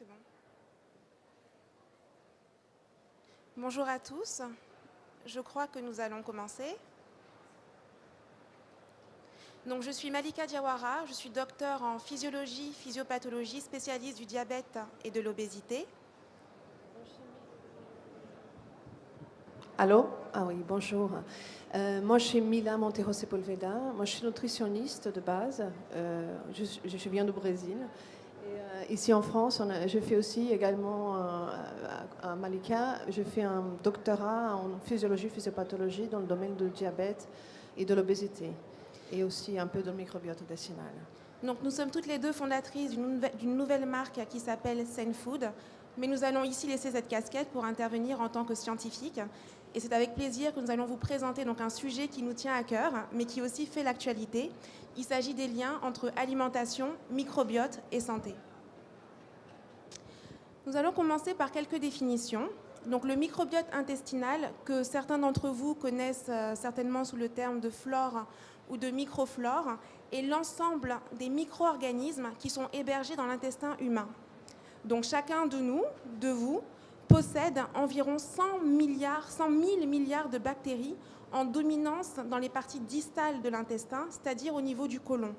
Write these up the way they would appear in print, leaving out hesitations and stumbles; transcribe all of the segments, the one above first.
C'est bon. Bonjour à tous. Je crois que nous allons commencer. Donc, je suis Malika Diawara, je suis docteure en physiologie, physiopathologie, spécialiste du diabète et de l'obésité. Allô? Ah oui, bonjour. Moi, je suis Mila Monteiro Sepulveda. Moi, je suis nutritionniste de base. Je viens du Brésil. Et, ici en France, je fais aussi également à Malika, je fais un doctorat en physiologie, physiopathologie dans le domaine du diabète et de l'obésité. Et aussi un peu de microbiote intestinal. Donc, nous sommes toutes les deux fondatrices d'une nouvelle marque qui s'appelle Sane Food. Mais nous allons ici laisser cette casquette pour intervenir en tant que scientifique. Et c'est avec plaisir que nous allons vous présenter donc un sujet qui nous tient à cœur, mais qui aussi fait l'actualité. Il s'agit des liens entre alimentation, microbiote et santé. Nous allons commencer par quelques définitions. Donc, le microbiote intestinal, que certains d'entre vous connaissent certainement sous le terme de flore ou de microflore, est l'ensemble des micro-organismes qui sont hébergés dans l'intestin humain. Donc, chacun de nous, de vous, possède environ 100 000 milliards de bactéries en dominance dans les parties distales de l'intestin, c'est-à-dire au niveau du côlon.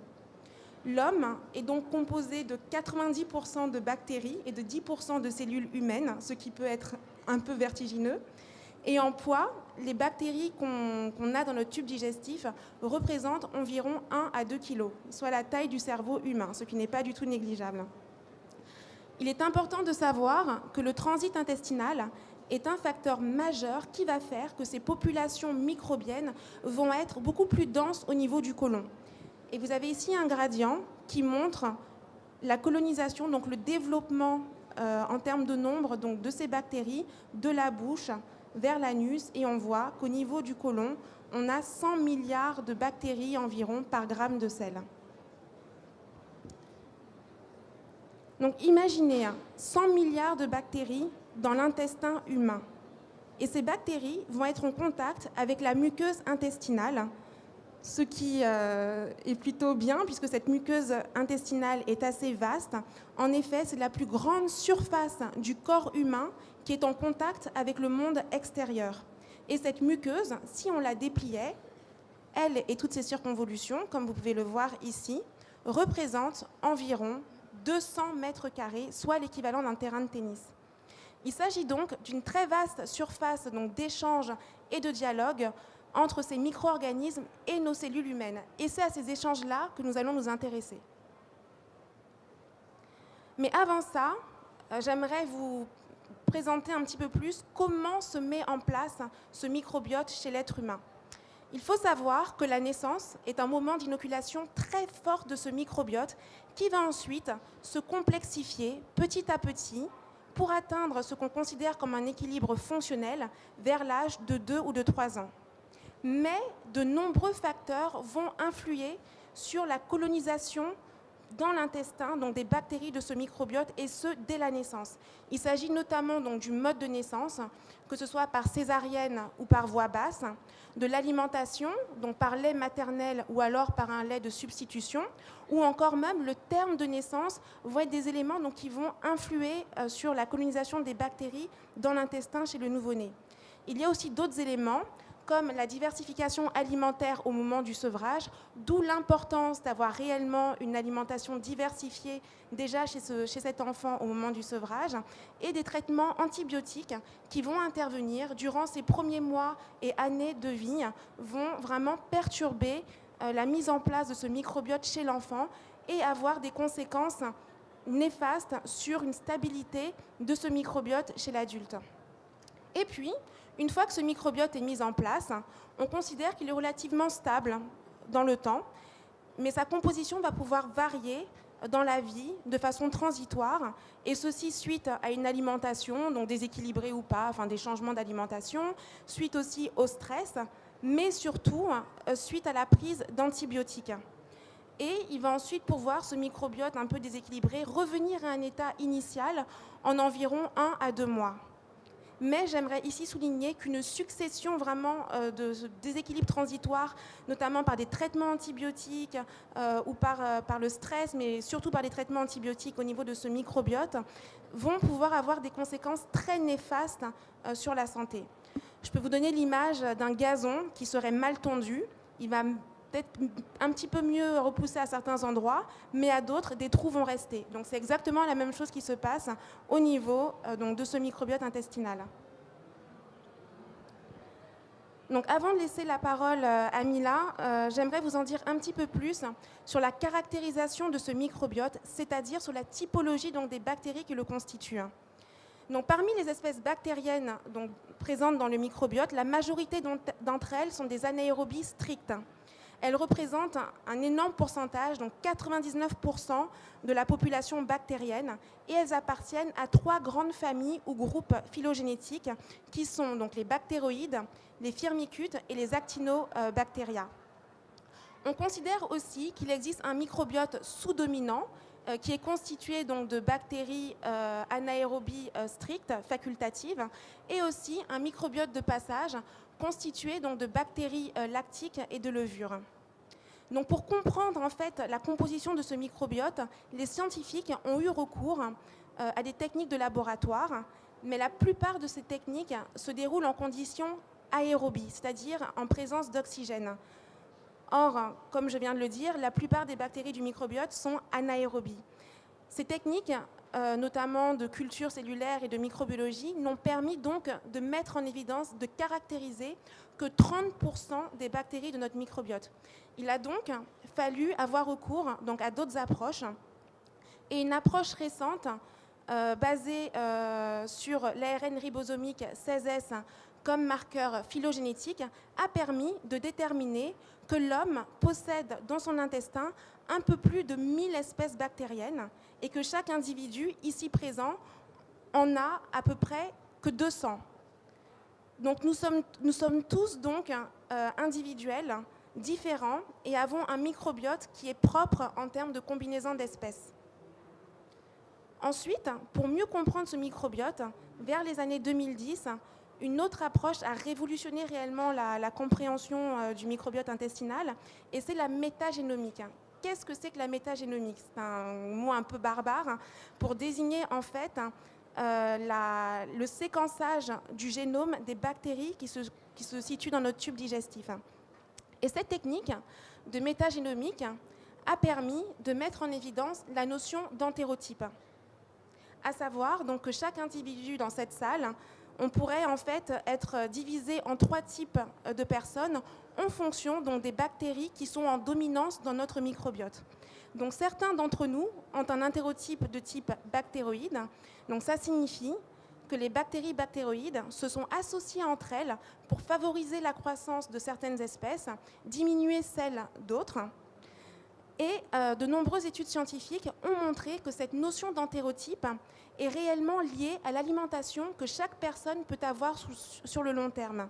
L'homme est donc composé de 90% de bactéries et de 10% de cellules humaines, ce qui peut être un peu vertigineux. Et en poids, les bactéries qu'on a dans notre tube digestif représentent environ 1 à 2 kg, soit la taille du cerveau humain, ce qui n'est pas du tout négligeable. Il est important de savoir que le transit intestinal est un facteur majeur qui va faire que ces populations microbiennes vont être beaucoup plus denses au niveau du côlon. Et vous avez ici un gradient qui montre la colonisation, donc le développement en termes de nombre donc, de ces bactéries de la bouche vers l'anus. Et on voit qu'au niveau du côlon, on a 100 milliards de bactéries environ par gramme de sel. Donc imaginez 100 milliards de bactéries dans l'intestin humain. Et ces bactéries vont être en contact avec la muqueuse intestinale, ce qui est plutôt bien puisque cette muqueuse intestinale est assez vaste. En effet, c'est la plus grande surface du corps humain qui est en contact avec le monde extérieur. Et cette muqueuse, si on la dépliait, elle et toutes ses circonvolutions, comme vous pouvez le voir ici, représentent environ 200 mètres carrés, soit l'équivalent d'un terrain de tennis. Il s'agit donc d'une très vaste surface d'échange et de dialogue entre ces micro-organismes et nos cellules humaines. Et c'est à ces échanges-là que nous allons nous intéresser. Mais avant ça, j'aimerais vous présenter un petit peu plus comment se met en place ce microbiote chez l'être humain. Il faut savoir que la naissance est un moment d'inoculation très fort de ce microbiote qui va ensuite se complexifier petit à petit pour atteindre ce qu'on considère comme un équilibre fonctionnel vers l'âge de 2 ou de 3 ans. Mais de nombreux facteurs vont influer sur la colonisation dans l'intestin, donc des bactéries de ce microbiote, et ce, dès la naissance. Il s'agit notamment donc, du mode de naissance, que ce soit par césarienne ou par voie basse, de l'alimentation, donc par lait maternel ou alors par un lait de substitution, ou encore même le terme de naissance vont être des éléments donc, qui vont influer sur la colonisation des bactéries dans l'intestin chez le nouveau-né. Il y a aussi d'autres éléments, comme la diversification alimentaire au moment du sevrage, d'où l'importance d'avoir réellement une alimentation diversifiée déjà chez cet enfant au moment du sevrage, et des traitements antibiotiques qui vont intervenir durant ces premiers mois et années de vie, vont vraiment perturber la mise en place de ce microbiote chez l'enfant et avoir des conséquences néfastes sur une stabilité de ce microbiote chez l'adulte. Et puis, une fois que ce microbiote est mis en place, on considère qu'il est relativement stable dans le temps, mais sa composition va pouvoir varier dans la vie de façon transitoire, et ceci suite à une alimentation, donc déséquilibrée ou pas, enfin des changements d'alimentation, suite aussi au stress, mais surtout suite à la prise d'antibiotiques. Et il va ensuite pouvoir, ce microbiote un peu déséquilibré, revenir à un état initial en environ 1 à 2 mois. Mais j'aimerais ici souligner qu'une succession vraiment de déséquilibres transitoires, notamment par des traitements antibiotiques ou par le stress, mais surtout par les traitements antibiotiques au niveau de ce microbiote, vont pouvoir avoir des conséquences très néfastes sur la santé. Je peux vous donner l'image d'un gazon qui serait mal tondu. Il va peut-être un petit peu mieux repousser à certains endroits, mais à d'autres, des trous vont rester. Donc c'est exactement la même chose qui se passe au niveau donc, de ce microbiote intestinal. Donc avant de laisser la parole à Mila, j'aimerais vous en dire un petit peu plus sur la caractérisation de ce microbiote, c'est-à-dire sur la typologie donc, des bactéries qui le constituent. Donc, parmi les espèces bactériennes donc, présentes dans le microbiote, la majorité d'entre elles sont des anaérobies strictes. Elles représentent un énorme pourcentage, donc 99% de la population bactérienne, et elles appartiennent à 3 grandes familles ou groupes phylogénétiques qui sont donc les bactéroïdes, les firmicutes et les actinobacteria. On considère aussi qu'il existe un microbiote sous-dominant qui est constitué donc, de bactéries anaérobies strictes, facultatives, et aussi un microbiote de passage constitué donc, de bactéries lactiques et de levures. Donc, pour comprendre en fait, la composition de ce microbiote, les scientifiques ont eu recours à des techniques de laboratoire, mais la plupart de ces techniques se déroulent en conditions aérobies, c'est-à-dire en présence d'oxygène. Or, comme je viens de le dire, la plupart des bactéries du microbiote sont anaérobies. Ces techniques, notamment de culture cellulaire et de microbiologie, n'ont permis donc de mettre en évidence, de caractériser que 30% des bactéries de notre microbiote. Il a donc fallu avoir recours donc, à d'autres approches. Et une approche récente, basée sur l'ARN ribosomique 16S comme marqueur phylogénétique, a permis de déterminer que l'homme possède dans son intestin un peu plus de 1000 espèces bactériennes et que chaque individu ici présent en a à peu près que 200. Donc nous sommes tous donc individuels, différents et avons un microbiote qui est propre en termes de combinaison d'espèces. Ensuite, pour mieux comprendre ce microbiote, vers les années 2010, une autre approche a révolutionné réellement la compréhension du microbiote intestinal, et c'est la métagénomique. Qu'est-ce que c'est que la métagénomique? C'est un mot un peu barbare pour désigner en fait le séquençage du génome des bactéries qui se situent dans notre tube digestif. Et cette technique de métagénomique a permis de mettre en évidence la notion d'entérotype. À savoir donc, que chaque individu dans cette salle, on pourrait en fait être divisé en 3 types de personnes en fonction donc, des bactéries qui sont en dominance dans notre microbiote. Donc certains d'entre nous ont un entérotype de type bactéroïde. Donc ça signifie que les bactéries bactéroïdes se sont associées entre elles pour favoriser la croissance de certaines espèces, diminuer celles d'autres. Et de nombreuses études scientifiques ont montré que cette notion d'entérotype est réellement liée à l'alimentation que chaque personne peut avoir sur le long terme.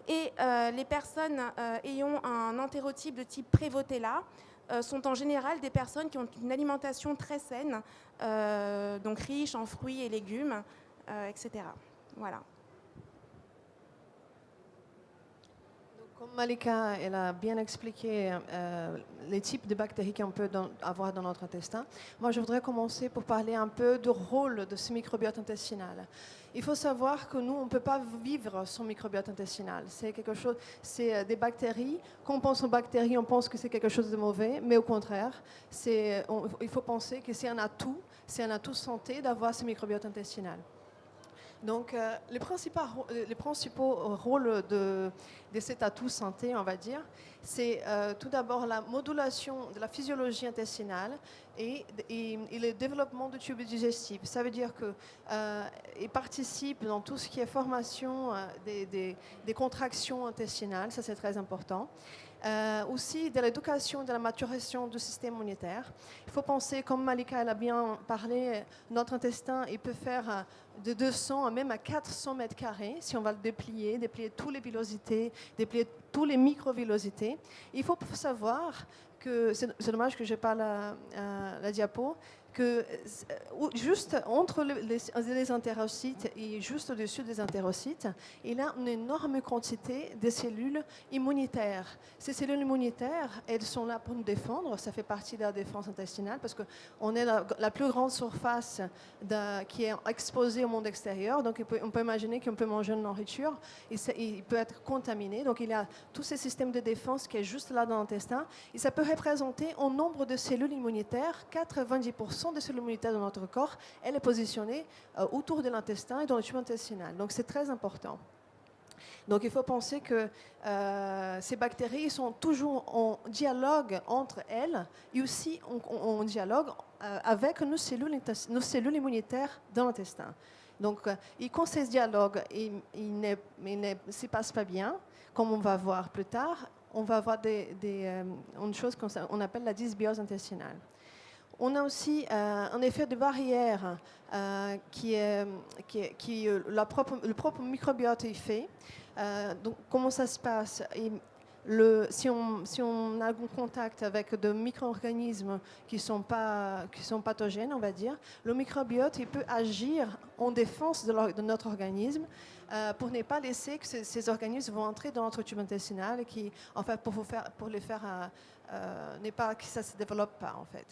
Et les personnes ayant un entérotype de type Prevotella sont en général des personnes qui ont une alimentation très saine, donc riche en fruits et légumes, etc. Voilà. Comme Malika elle a bien expliqué les types de bactéries qu'on peut avoir dans notre intestin, moi je voudrais commencer pour parler un peu du rôle de ce microbiote intestinal. Il faut savoir que nous, on ne peut pas vivre sans microbiote intestinal. C'est quelque chose, c'est des bactéries. Quand on pense aux bactéries, on pense que c'est quelque chose de mauvais, mais au contraire, il faut penser que c'est un atout santé d'avoir ce microbiote intestinal. Donc, les principaux rôles de cet atout santé, on va dire, c'est tout d'abord la modulation de la physiologie intestinale et le développement du tube digestif. Ça veut dire qu'il participe dans tout ce qui est formation des contractions intestinales, ça c'est très important. Aussi de l'éducation et de la maturation du système immunitaire. Il faut penser, comme Malika elle a bien parlé, notre intestin il peut faire de 200 à même à 400 mètres carrés si on va le déplier toutes les villosités, déplier toutes les microvillosités. Il faut savoir que, c'est dommage que je n'ai pas la diapo, que juste entre les entérocytes et juste au-dessus des entérocytes, il y a une énorme quantité de cellules immunitaires. Ces cellules immunitaires, elles sont là pour nous défendre, ça fait partie de la défense intestinale, parce qu'on est la plus grande surface qui est exposée au monde extérieur, donc on peut imaginer qu'on peut manger une nourriture, et il peut être contaminé, donc il y a tous ces systèmes de défense qui est juste là dans l'intestin, et ça peut représenter en nombre de cellules immunitaires, 90% des cellules immunitaires de notre corps, elle est positionnée autour de l'intestin et dans le tube intestinal. Donc c'est très important. Donc il faut penser que ces bactéries sont toujours en dialogue entre elles et aussi en dialogue avec nos cellules immunitaires dans l'intestin. Donc quand ce dialogue ne se passe pas bien, comme on va voir plus tard, on va avoir une chose qu'on appelle la dysbiose intestinale. On a aussi un effet de barrière qui le propre microbiote est fait. Donc, comment ça se passe? Si on a un contact avec des micro-organismes qui sont pathogènes, on va dire, le microbiote il peut agir en défense de notre organisme pour ne pas laisser que ces organismes vont entrer dans notre tube intestinal et pour les faire ne pas que ça se développe pas en fait.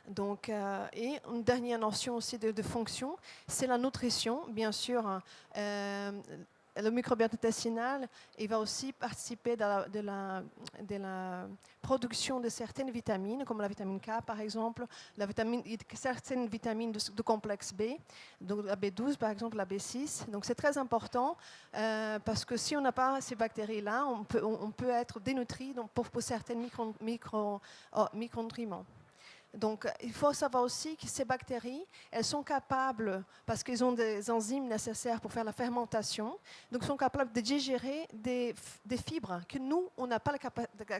Donc, et une dernière notion aussi de fonction, c'est la nutrition. Bien sûr, le microbiote intestinal il va aussi participer de la production de certaines vitamines, comme la vitamine K par exemple, certaines vitamines de complexe B, donc la B12 par exemple, la B6. Donc c'est très important parce que si on n'a pas ces bactéries-là, on peut être dénutri pour certains micronutriments. Donc, il faut savoir aussi que ces bactéries, elles sont capables, parce qu'elles ont des enzymes nécessaires pour faire la fermentation, donc sont capables de digérer des fibres que nous, on n'a pas la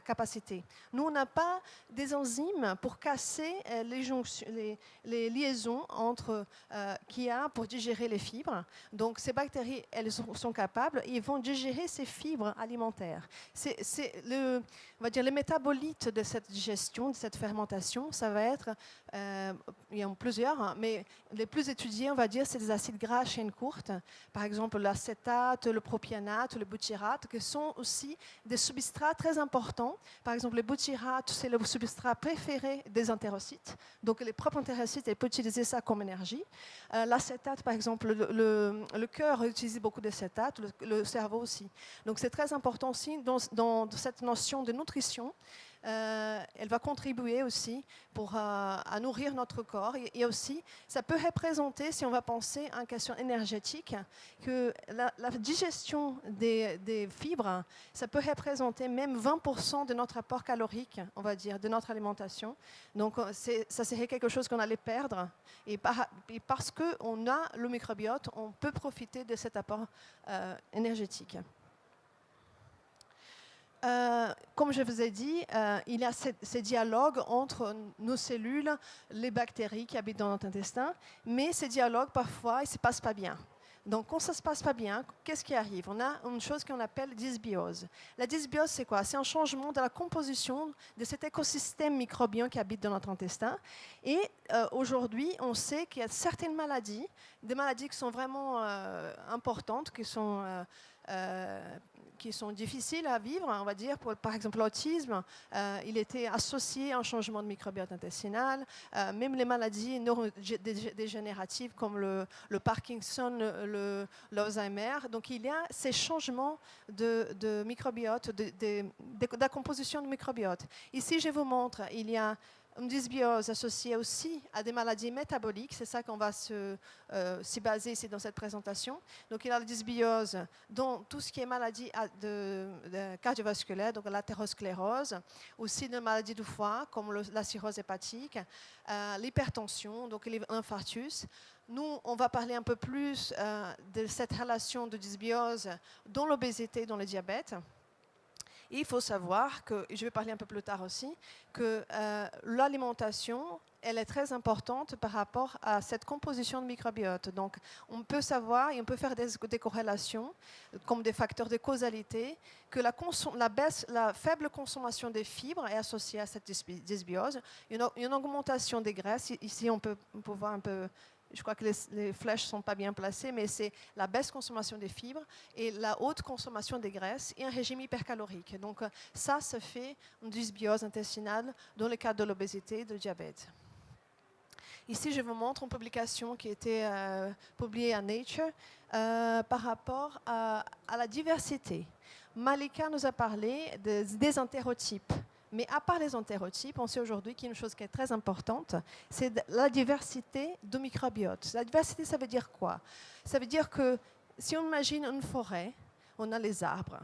capacité. Nous, on n'a pas des enzymes pour casser les liaisons qu'il y a pour digérer les fibres. Donc, ces bactéries, elles sont capables, et ils vont digérer ces fibres alimentaires. On va dire, les métabolites de cette digestion, de cette fermentation, ça va être, il y en a plusieurs, mais les plus étudiés, on va dire, c'est des acides gras à chaîne courte, par exemple l'acétate, le propionate, le butyrate, qui sont aussi des substrats très importants. Par exemple, le butyrate, c'est le substrat préféré des entérocytes, donc les propres entérocytes, ils peuvent utiliser ça comme énergie. L'acétate, par exemple, le cœur utilise beaucoup d'acétate, le cerveau aussi. Donc c'est très important aussi dans cette notion de nutrition. Elle va contribuer aussi à nourrir notre corps. Et aussi, ça peut représenter, si on va penser en question énergétique, que la digestion des fibres, ça peut représenter même 20% de notre apport calorique, on va dire, de notre alimentation. Donc, ça serait quelque chose qu'on allait perdre. Et parce qu'on a le microbiote, on peut profiter de cet apport énergétique. Comme je vous ai dit, il y a ces dialogues entre nos cellules, les bactéries qui habitent dans notre intestin, mais ces dialogues, parfois, ils ne se passent pas bien. Donc, quand ça ne se passe pas bien, qu'est-ce qui arrive? On a une chose qu'on appelle dysbiose. La dysbiose, c'est quoi? C'est un changement de la composition de cet écosystème microbien qui habite dans notre intestin. Et aujourd'hui, on sait qu'il y a certaines maladies, des maladies qui sont vraiment importantes, qui sont difficiles à vivre, on va dire. Par exemple, l'autisme, il était associé à un changement de microbiote intestinal. Même les maladies neurodégénératives comme le Parkinson, l'Alzheimer. Donc, il y a ces changements de microbiote, de la composition de microbiote. Ici, je vous montre, il y a une dysbiose associée aussi à des maladies métaboliques, c'est ça qu'on va s'y baser ici dans cette présentation. Donc il y a la dysbiose dans tout ce qui est maladie cardiovasculaire, donc l'athérosclérose, aussi des maladies du foie comme la cirrhose hépatique, l'hypertension, donc l'infarctus. Nous, on va parler un peu plus de cette relation de dysbiose dans l'obésité, dans le diabète. Et il faut savoir que, et je vais parler un peu plus tard aussi, que l'alimentation, elle est très importante par rapport à cette composition de microbiote. Donc, on peut savoir et on peut faire des corrélations, comme des facteurs de causalité, que la faible consommation des fibres est associée à cette dysbiose. Une augmentation des graisses, ici on peut voir un peu, je crois que les flèches ne sont pas bien placées, mais c'est la baisse consommation des fibres et la haute consommation des graisses et un régime hypercalorique. Donc ça fait une dysbiose intestinale dans le cadre de l'obésité et du diabète. Ici, je vous montre une publication qui a été publiée à Nature par rapport à la diversité. Malika nous a parlé des entérotypes. Mais à part les entérotypes, on sait aujourd'hui qu'il y a une chose qui est très importante, c'est la diversité du microbiote. La diversité, ça veut dire quoi? Ça veut dire que si on imagine une forêt, on a les arbres.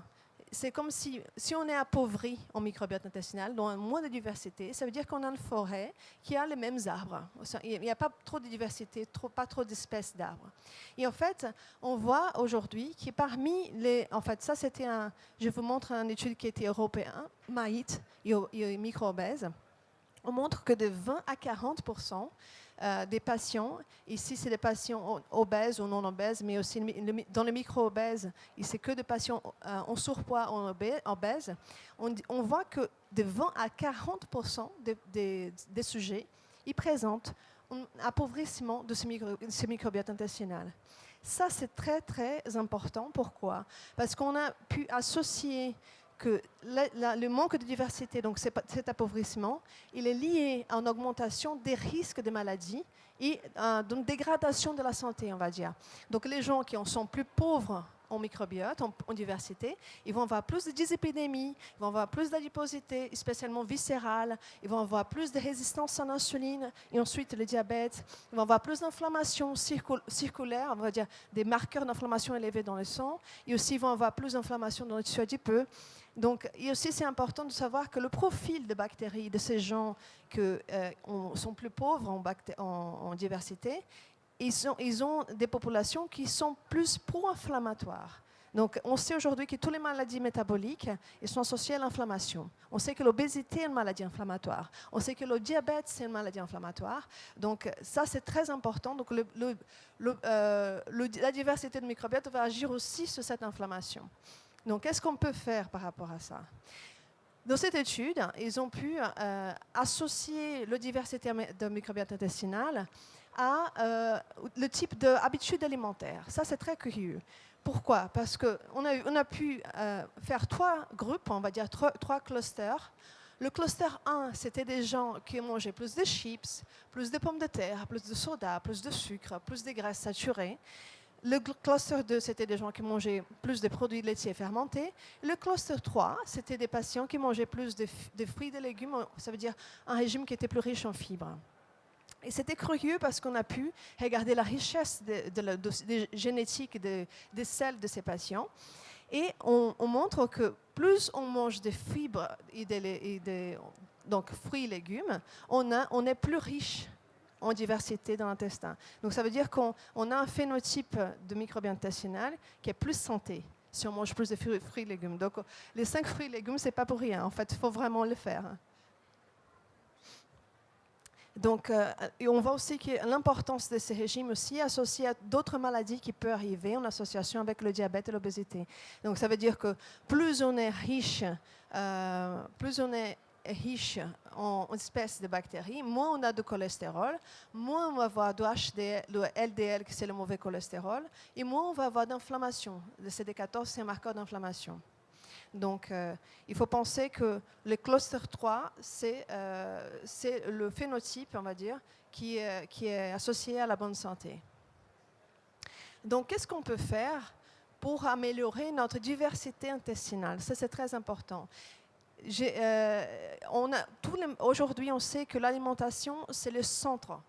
C'est comme si on est appauvri en microbiote intestinal, donc moins de diversité, ça veut dire qu'on a une forêt qui a les mêmes arbres. Il n'y a pas trop de diversité, pas trop d'espèces d'arbres. Et en fait, on voit aujourd'hui que parmi les... En fait, ça c'était je vous montre une étude qui était européenne, MAIT, et micro-obèses. On montre que de 20 à 40% des patients, ici c'est des patients obèses ou non obèses, mais aussi dans les micro-obèses, c'est que des patients en surpoids ou obèses, on voit que de 20 à 40% des sujets, ils présentent un appauvrissement de ce microbiote intestinal. Ça, c'est très, très important. Pourquoi? Parce qu'on a pu associer que le manque de diversité, donc cet appauvrissement, il est lié à une augmentation des risques de maladies et d'une dégradation de la santé, on va dire. Donc les gens qui en sont plus pauvres en microbiote, en diversité, ils vont avoir plus de dysépidémie, ils vont avoir plus d'adiposité, spécialement viscérale, ils vont avoir plus de résistance à l'insuline, et ensuite le diabète, ils vont avoir plus d'inflammation circulaire, on va dire des marqueurs d'inflammation élevés dans le sang, et aussi ils vont avoir plus d'inflammation dans le tissu adipeux. Donc, et aussi, c'est important de savoir que le profil de bactéries de ces gens qui sont plus pauvres en diversité, ils ont des populations qui sont plus pro-inflammatoires. Donc, on sait aujourd'hui que toutes les maladies métaboliques sont associées à l'inflammation. On sait que l'obésité est une maladie inflammatoire. On sait que le diabète, c'est une maladie inflammatoire. Donc, ça, c'est très important. Donc, la diversité de microbiote va agir aussi sur cette inflammation. Donc, qu'est-ce qu'on peut faire par rapport à ça? Dans cette étude, ils ont pu associer la diversité de microbiote intestinal à le type d'habitude alimentaire. Ça, c'est très curieux. Pourquoi? Parce qu'on a pu faire 3 groupes, on va dire 3 clusters. Le cluster 1, c'était des gens qui mangeaient plus de chips, plus de pommes de terre, plus de soda, plus de sucre, plus de graisses saturées. Le cluster 2, c'était des gens qui mangeaient plus de produits laitiers fermentés. Le cluster 3, c'était des patients qui mangeaient plus de fruits et de légumes, ça veut dire un régime qui était plus riche en fibres. Et c'était curieux parce qu'on a pu regarder la richesse de génétique des selles de ces patients. Et on montre que plus on mange des fibres donc fruits et légumes, on est plus riche en diversité dans l'intestin. Donc ça veut dire qu'on a un phénotype de microbiote intestinal qui est plus santé si on mange plus de fruits et légumes. Donc les 5 fruits et légumes, c'est pas pour rien. En fait, il faut vraiment le faire. Donc, et on voit aussi que l'importance de ces régimes aussi est associée à d'autres maladies qui peuvent arriver en association avec le diabète et l'obésité. Donc ça veut dire que plus on est riche en espèces de bactéries, moins on a de cholestérol, moins on va avoir de HDL, le LDL, qui c'est le mauvais cholestérol, et moins on va avoir d'inflammation. Le CD14, c'est un marqueur d'inflammation. Donc, il faut penser que le cluster 3, c'est le phénotype, on va dire, qui est associé à la bonne santé. Donc, qu'est-ce qu'on peut faire pour améliorer notre diversité intestinale? Ça, c'est très important. Aujourd'hui, on sait que l'alimentation, c'est le centre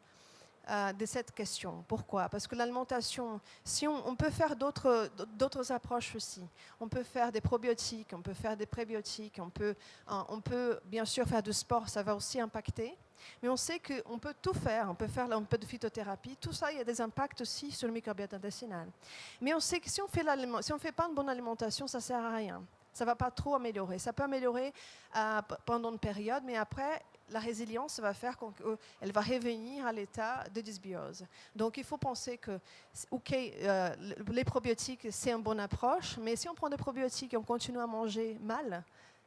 de cette question. Pourquoi? Parce que l'alimentation, on peut faire d'autres approches aussi. On peut faire des probiotiques, on peut faire des prébiotiques, on peut bien sûr faire du sport, ça va aussi impacter. Mais on sait qu'on peut tout faire, on peut faire un peu de phytothérapie, tout ça, il y a des impacts aussi sur le microbiote intestinal. Mais on sait que si on fait pas une bonne alimentation, ça ne sert à rien. Ça ne va pas trop améliorer. Ça peut améliorer pendant une période, mais après, la résilience va faire qu'elle va revenir à l'état de dysbiose. Donc, il faut penser que, les probiotiques, c'est une bonne approche, mais si on prend des probiotiques et on continue à manger mal,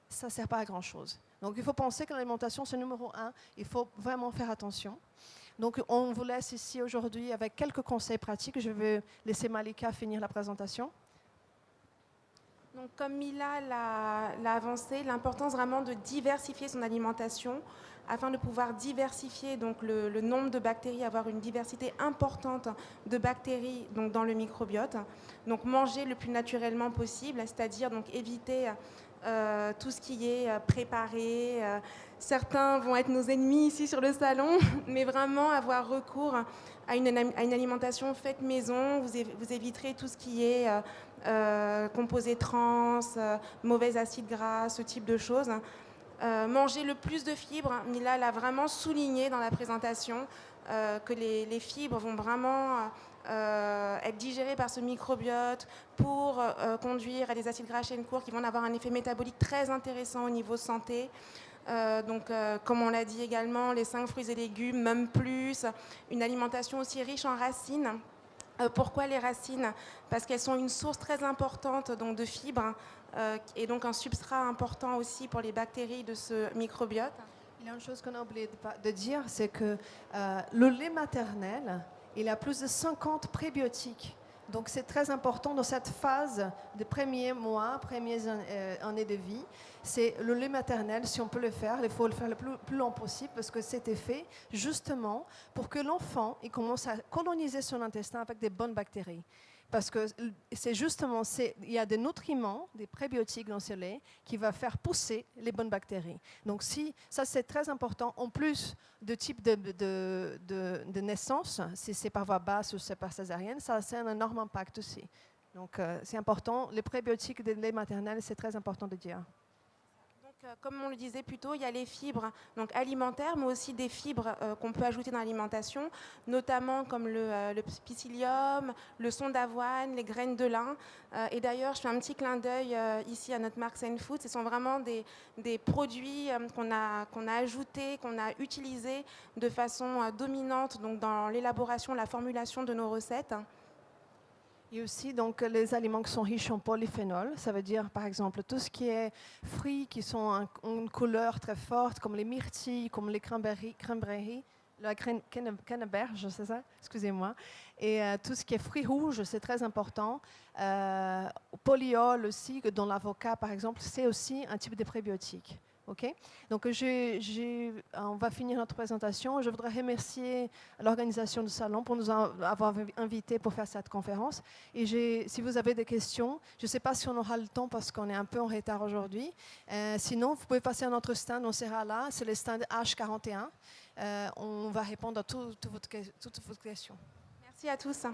ça ne sert pas à grand-chose. Donc, il faut penser que l'alimentation, c'est numéro 1. Il faut vraiment faire attention. Donc, on vous laisse ici aujourd'hui avec quelques conseils pratiques. Je vais laisser Malika finir la présentation. Donc, comme Mila l'a avancé, l'importance vraiment de diversifier son alimentation afin de pouvoir diversifier donc, le nombre de bactéries, avoir une diversité importante de bactéries donc, dans le microbiote. Donc manger le plus naturellement possible, c'est-à-dire donc, éviter tout ce qui est préparé. Certains vont être nos ennemis ici sur le salon, mais vraiment avoir recours à une alimentation faite maison. Vous éviterez tout ce qui est composés trans, mauvais acides gras, ce type de choses. Manger le plus de fibres. Mila l'a vraiment souligné dans la présentation, que les fibres vont vraiment être digérées par ce microbiote pour conduire à des acides gras chaîne courte qui vont avoir un effet métabolique très intéressant au niveau santé. Comme on l'a dit également, les 5 fruits et légumes, même plus, une alimentation aussi riche en racines. Pourquoi les racines? Parce qu'elles sont une source très importante donc, de fibres et donc un substrat important aussi pour les bactéries de ce microbiote. Il y a une chose qu'on a oublié de dire, c'est que le lait maternel, il a plus de 50 prébiotiques. Donc c'est très important dans cette phase des premiers mois, premières années de vie. C'est le lait maternel, si on peut le faire, il faut le faire le plus long possible parce que c'était fait justement pour que l'enfant il commence à coloniser son intestin avec des bonnes bactéries. Parce que c'est justement, il y a des nutriments, des prébiotiques dans ce lait qui va faire pousser les bonnes bactéries. Donc ça c'est très important, en plus de type de naissance, si c'est par voie basse ou c'est par césarienne, ça a un énorme impact aussi. Donc c'est important, les prébiotiques des laits maternels, c'est très important de dire. Comme on le disait plus tôt, il y a les fibres donc alimentaires, mais aussi des fibres qu'on peut ajouter dans l'alimentation, notamment comme le psyllium, le son d'avoine, les graines de lin. Et d'ailleurs, je fais un petit clin d'œil ici à notre marque Sain Food. Ce sont vraiment des produits qu'on a ajoutés, qu'on a utilisés de façon dominante donc, dans l'élaboration, la formulation de nos recettes. Et aussi donc, les aliments qui sont riches en polyphénol, ça veut dire par exemple tout ce qui est fruits qui ont une couleur très forte, comme les myrtilles, comme les cranberries, la canneberge, c'est ça? Excusez-moi. Et tout ce qui est fruits rouges, c'est très important. Polyol aussi, dans l'avocat par exemple, c'est aussi un type de prébiotique. Okay. Donc, on va finir notre présentation. Je voudrais remercier l'organisation du salon pour nous avoir invités pour faire cette conférence. Et si vous avez des questions, je ne sais pas si on aura le temps parce qu'on est un peu en retard aujourd'hui. Sinon, vous pouvez passer à notre stand, on sera là. C'est le stand H41. On va répondre à toutes vos questions. Merci à tous.